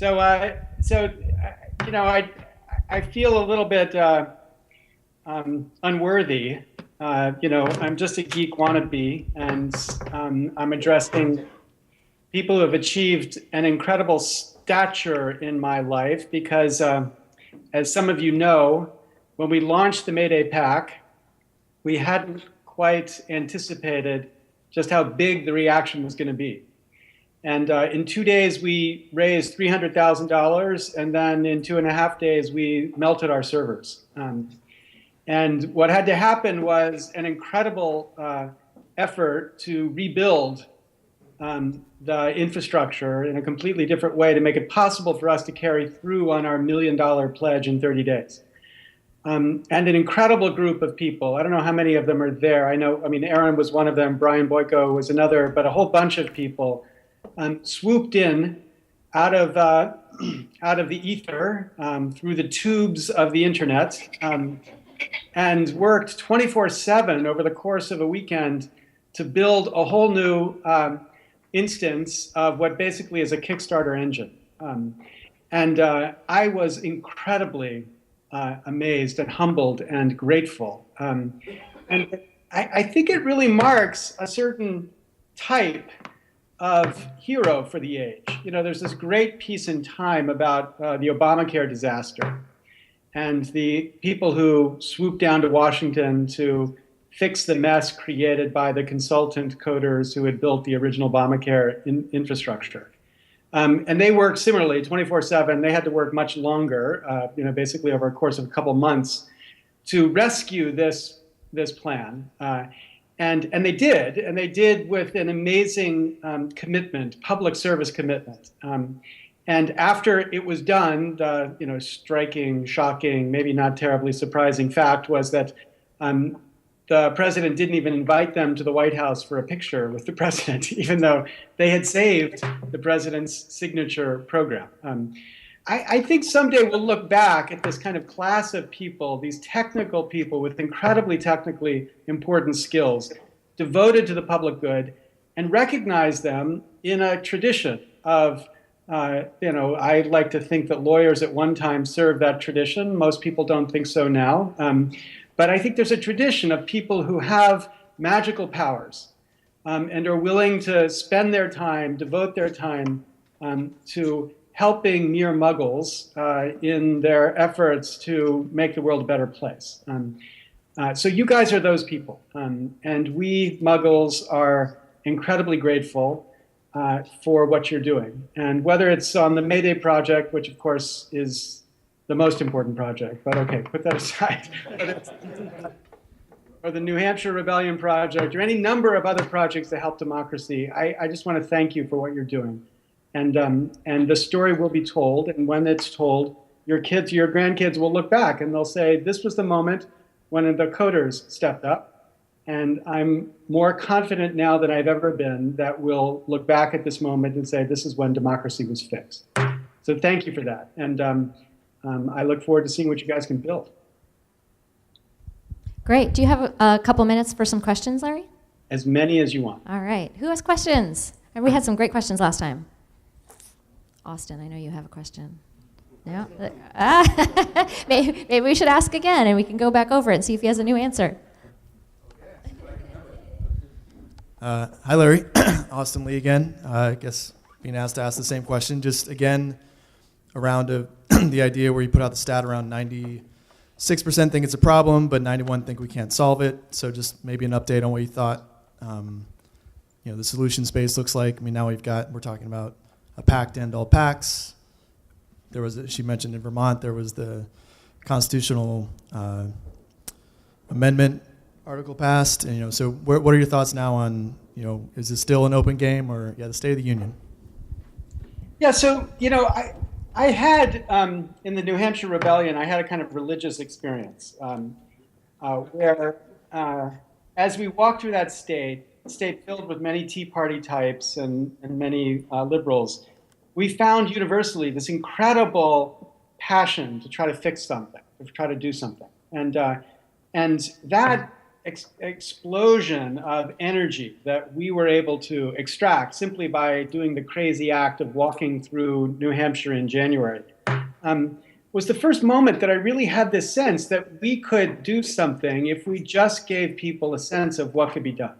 I feel a little bit unworthy. I'm just a geek wannabe, and I'm addressing people who have achieved an incredible stature in my life because, as some of you know, when we launched the Mayday Pack, we hadn't quite anticipated just how big the reaction was going to be. And in 2 days, we raised $300,000, and then in 2.5 days, we melted our servers. And what had to happen was an incredible effort to rebuild the infrastructure in a completely different way to make it possible for us to carry through on our $1 million pledge in 30 days. And an incredible group of people. I don't know how many of them are there. Aaron was one of them, Brian Boyko was another, but a whole bunch of people swooped in out of the ether through the tubes of the internet and worked 24/7 over the course of a weekend to build a whole new instance of what basically is a Kickstarter engine. I was incredibly amazed and humbled and grateful. And I think it really marks a certain type of hero for the age. There's this great piece in Time about the Obamacare disaster and the people who swooped down to Washington to fix the mess created by the consultant coders who had built the original Obamacare infrastructure. And they worked similarly 24/7. They had to work much longer, basically over a course of a couple months to rescue this plan. And they did with an amazing commitment, public service commitment. And after it was done, the striking, shocking, maybe not terribly surprising fact was that the president didn't even invite them to the White House for a picture with the president, even though they had saved the president's signature program. I think someday we'll look back at this kind of class of people, these technical people with incredibly technically important skills, devoted to the public good, and recognize them in a tradition of, I like to think that lawyers at one time served that tradition. Most people don't think so now. But I think there's a tradition of people who have magical powers and are willing to spend their time, devote their time to helping mere muggles in their efforts to make the world a better place. So you guys are those people. And we muggles are incredibly grateful for what you're doing. And whether it's on the Mayday project, which of course is the most important project, but okay, put that aside. Or the New Hampshire Rebellion Project, or any number of other projects that help democracy, I just want to thank you for what you're doing. And the story will be told, and when it's told, your kids, your grandkids will look back and they'll say, this was the moment when the coders stepped up. And I'm more confident now than I've ever been that we'll look back at this moment and say, this is when democracy was fixed. So thank you for that. And I look forward to seeing what you guys can build. Great. Do you have a couple minutes for some questions, Larry? As many as you want. All right. Who has questions? And we had some great questions last time. Austin, I know you have a question. Yeah. Maybe we should ask again, and we can go back over it and see if he has a new answer. Hi, Larry. Austin Lee again. I guess being asked to ask the same question. Just again, around the idea where you put out the stat around 96% think it's a problem, but 91% think we can't solve it. So just maybe an update on what you thought the solution space looks like. I mean, now we're talking about a pact to end all pacts. She mentioned in Vermont, there was the constitutional amendment article passed. And, so what are your thoughts now on, is it still an open game or, the State of the Union? Yeah, so, I had, in the New Hampshire Rebellion, I had a kind of religious experience where as we walked through that state filled with many Tea Party types and many liberals, we found universally this incredible passion to try to fix something, to try to do something. And that explosion of energy that we were able to extract simply by doing the crazy act of walking through New Hampshire in January was the first moment that I really had this sense that we could do something if we just gave people a sense of what could be done.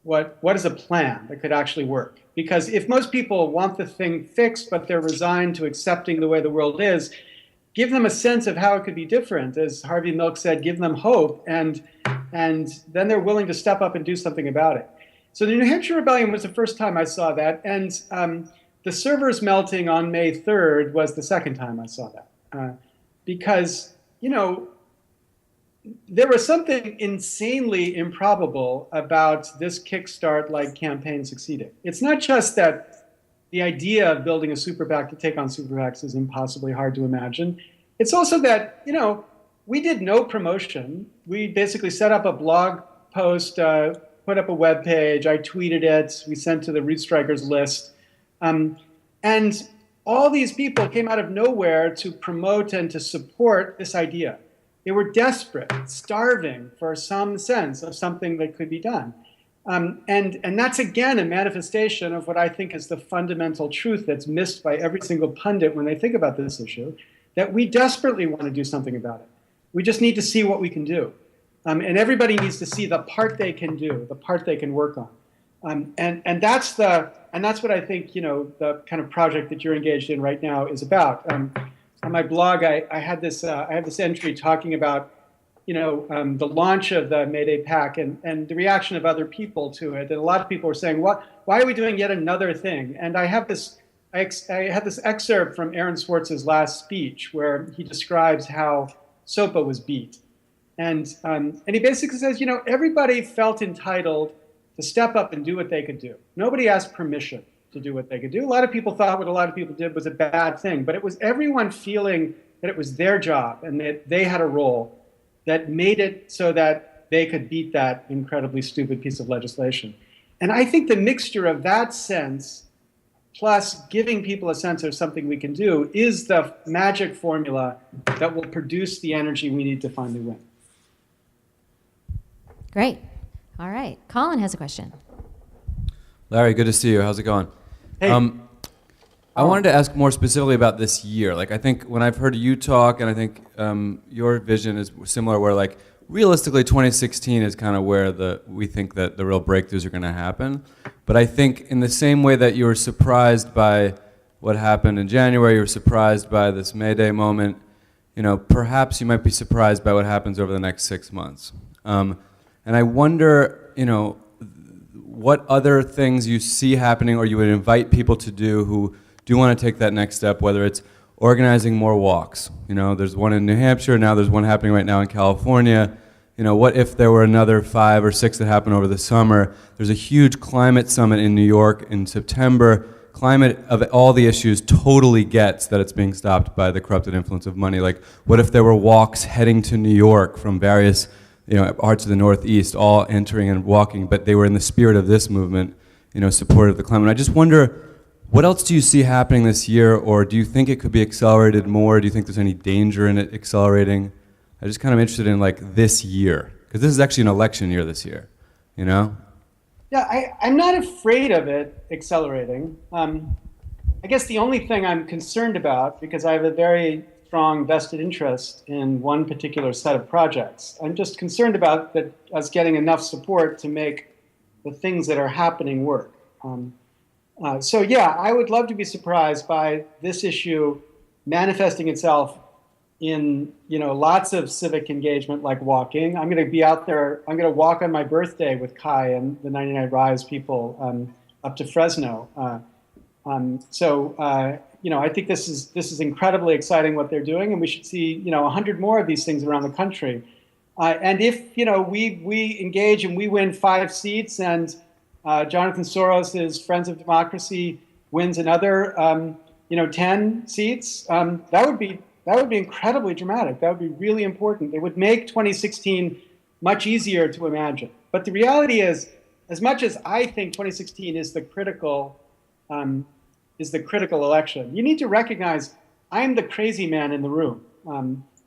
What is a plan that could actually work? Because if most people want the thing fixed, but they're resigned to accepting the way the world is, give them a sense of how it could be different. As Harvey Milk said, give them hope, and then they're willing to step up and do something about it. So the New Hampshire Rebellion was the first time I saw that, and the servers melting on May 3rd was the second time I saw that. Because, there was something insanely improbable about this kickstart-like campaign succeeding. It's not just that the idea of building a super PAC to take on super PACs is impossibly hard to imagine. It's also that, we did no promotion. We basically set up a blog post, put up a web page, I tweeted it, we sent to the Root Strikers list. And all these people came out of nowhere to promote and to support this idea. They were desperate, starving for some sense of something that could be done. And that's, again, a manifestation of what I think is the fundamental truth that's missed by every single pundit when they think about this issue, that we desperately want to do something about it. We just need to see what we can do. And everybody needs to see the part they can do, the part they can work on. And that's what I think, the kind of project that you're engaged in right now is about. On my blog, I have this entry talking about, the launch of the Mayday PAC and the reaction of other people to it. And a lot of people were saying, why are we doing yet another thing? And I had this excerpt from Aaron Swartz's last speech where he describes how SOPA was beat. And he basically says, everybody felt entitled to step up and do what they could do. Nobody asked permission to do what they could do. A lot of people thought what a lot of people did was a bad thing, but it was everyone feeling that it was their job and that they had a role that made it so that they could beat that incredibly stupid piece of legislation. And I think the mixture of that sense plus giving people a sense of something we can do is the magic formula that will produce the energy we need to finally win. Great. All right. Colin has a question. Larry, good to see you. How's it going? Hey. I wanted to ask more specifically about this year. I think when I've heard you talk, and I think your vision is similar, where realistically 2016 is kind of where we think that the real breakthroughs are going to happen. But I think in the same way that you were surprised by what happened in January, you were surprised by this May Day moment, perhaps you might be surprised by what happens over the next 6 months. And I wonder, what other things you see happening or you would invite people to do who do want to take that next step, whether it's organizing more walks. There's one in New Hampshire, now there's one happening right now in California. What if there were another 5 or 6 that happen over the summer? There's a huge climate summit in New York in September. Climate, of all the issues, totally gets that it's being stopped by the corrupted influence of money. What if there were walks heading to New York from various parts of the Northeast, all entering and walking, but they were in the spirit of this movement, supportive of the climate. I just wonder, what else do you see happening this year, or do you think it could be accelerated more? Do you think there's any danger in it accelerating? I'm just kind of interested in this year, because this is actually an election year this year, Yeah, I'm not afraid of it accelerating. I guess the only thing I'm concerned about, because I have a very strong vested interest in one particular set of projects. I'm just concerned about us getting enough support to make the things that are happening work. So yeah, I would love to be surprised by this issue manifesting itself in lots of civic engagement like walking. I'm going to be out there. I'm going to walk on my birthday with Kai and the 99 Rise people up to Fresno. I think this is incredibly exciting what they're doing, and we should see 100 more of these things around the country. And if we engage and we win 5 seats, and Jonathan Soros' Friends of Democracy wins another 10 seats, that would be incredibly dramatic. That would be really important. It would make 2016 much easier to imagine. But the reality is, as much as I think 2016 is the critical election, you need to recognize I'm the crazy man in the room.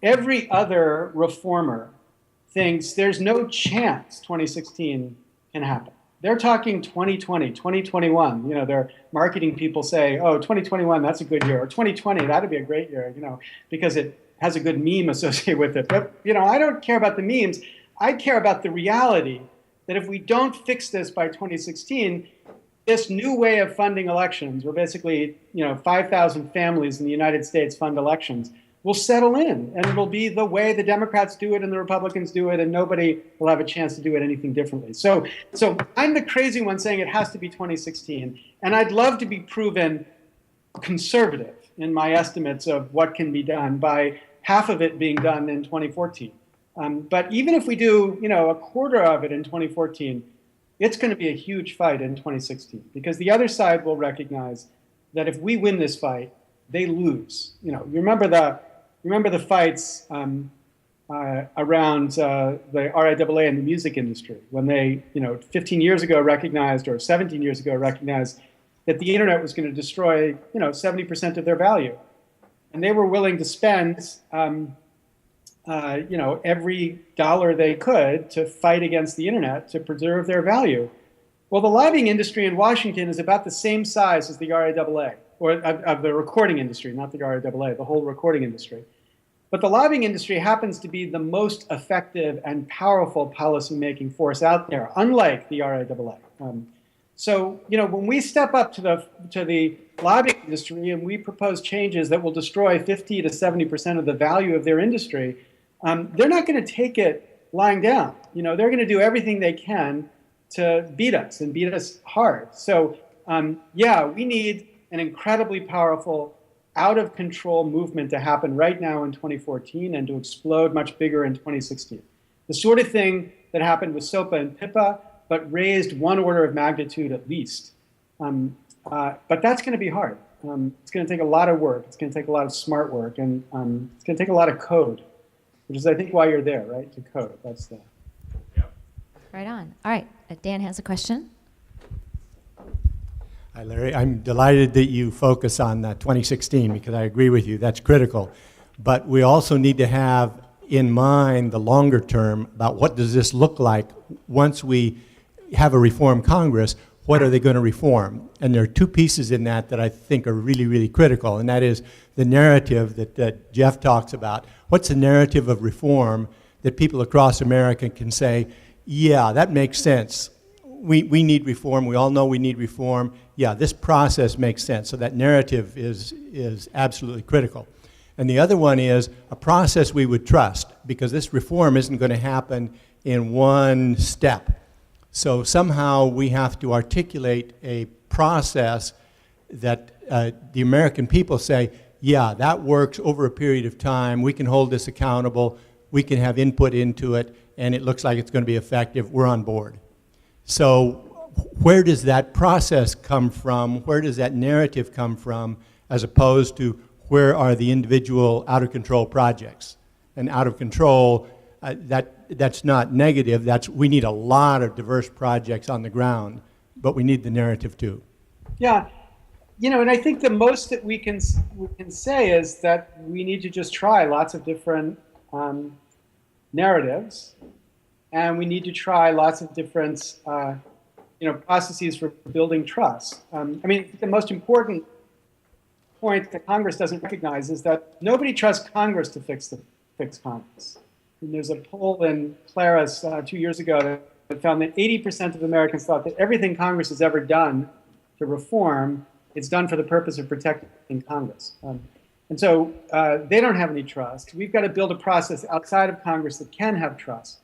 Every other reformer thinks there's no chance 2016 can happen. They're talking 2020, 2021. You know, their marketing people say, oh, 2021, that's a good year. Or 2020, that'd be a great year, you know, because it has a good meme associated with it. But, you know, I don't care about the memes. I care about the reality that if we don't fix this by 2016, this new way of funding elections, where basically, you know, 5,000 families in the United States fund elections, will settle in, and it'll be the way the Democrats do it and the Republicans do it, and nobody will have a chance to do it anything differently. So I'm the crazy one saying it has to be 2016, and I'd love to be proven conservative in my estimates of what can be done by half of it being done in 2014. But even if we do, you know, a quarter of it in 2014, it's going to be a huge fight in 2016, because the other side will recognize that if we win this fight, they lose. You know, you remember the fights around the RIAA and the music industry, when they, you know, 15 years ago recognized, or 17 years ago recognized, that the internet was going to destroy, you know, 70% of their value, and they were willing to spend, you know, every dollar they could to fight against the internet to preserve their value. Well, the lobbying industry in Washington is about the same size as the RIAA, or of the recording industry, not the RIAA, the whole recording industry. But the lobbying industry happens to be the most effective and powerful policymaking force out there, unlike the RIAA. So, you know, when we step up to the lobbying industry and we propose changes that will destroy 50 to 70% of the value of their industry, they're not going to take it lying down. You know, they're going to do everything they can to beat us, and beat us hard. So, yeah, we need an incredibly powerful, out-of-control movement to happen right now in 2014 and to explode much bigger in 2016. The sort of thing that happened with SOPA and PIPA, but raised one order of magnitude at least. But that's going to be hard. It's going to take a lot of work. It's going to take a lot of smart work, and it's going to take a lot of code, which is, I think, why you're there, right? To code. That's the... Right on. All right. Dan has a question. Hi, Larry. I'm delighted that you focus on 2016, because I agree with you. That's critical. But we also need to have in mind the longer term about what does this look like once we have a reformed Congress. What are they going to reform? And there are two pieces in that I think are really, really critical, and that is the narrative that Jeff talks about. What's the narrative of reform that people across America can say, yeah, that makes sense. We need reform. We all know we need reform. Yeah, this process makes sense. So that narrative is absolutely critical. And the other one is a process we would trust, because this reform isn't going to happen in one step. So somehow we have to articulate a process that the American people say, yeah, that works over a period of time. We can hold this accountable. We can have input into it, and it looks like it's going to be effective. We're on board. So where does that process come from? Where does that narrative come from, as opposed to where are the individual out-of-control projects? And out of control, that's not negative. We need a lot of diverse projects on the ground, but we need the narrative too. Yeah, you know, and I think the most that we can say is that we need to just try lots of different narratives, and we need to try lots of different, you know, processes for building trust. I mean, the most important point that Congress doesn't recognize is that nobody trusts Congress to fix Congress. And there's a poll in Claris 2 years ago that found that 80% of Americans thought that everything Congress has ever done to reform, it's done for the purpose of protecting Congress. And so they don't have any trust. We've got to build a process outside of Congress that can have trust.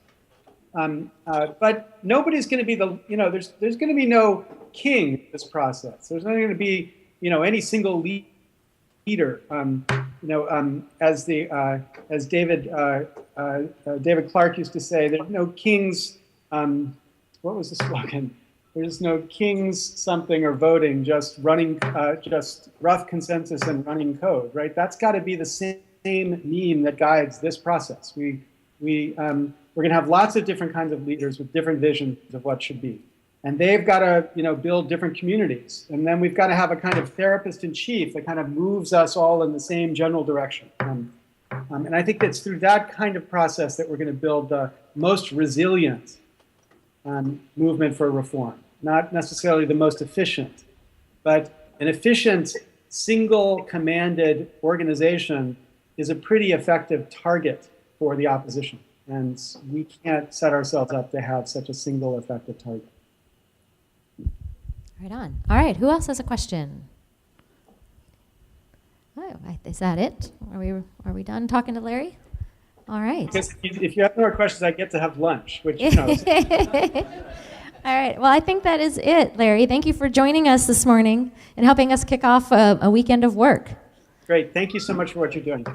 But nobody's going to be there's going to be no king in this process. There's not going to be, you know, any single leader. As David Clark used to say, there's no kings. What was the slogan? There's no kings something or voting, just running, just rough consensus and running code, right? That's got to be the same meme that guides this process. We're going to have lots of different kinds of leaders with different visions of what should be. And they've got to, you know, build different communities. And then we've got to have a kind of therapist in chief that kind of moves us all in the same general direction. And I think it's through that kind of process that we're going to build the most resilient movement for reform. Not necessarily the most efficient, but an efficient, single-commanded organization is a pretty effective target for the opposition. And we can't set ourselves up to have such a single effective target. Right on. All right, who else has a question? Oh, is that it? Are we done talking to Larry? All right. Because if you have more questions, I get to have lunch, which, you know. All right. Well, I think that is it, Larry. Thank you for joining us this morning and helping us kick off a weekend of work. Great. Thank you so much for what you're doing.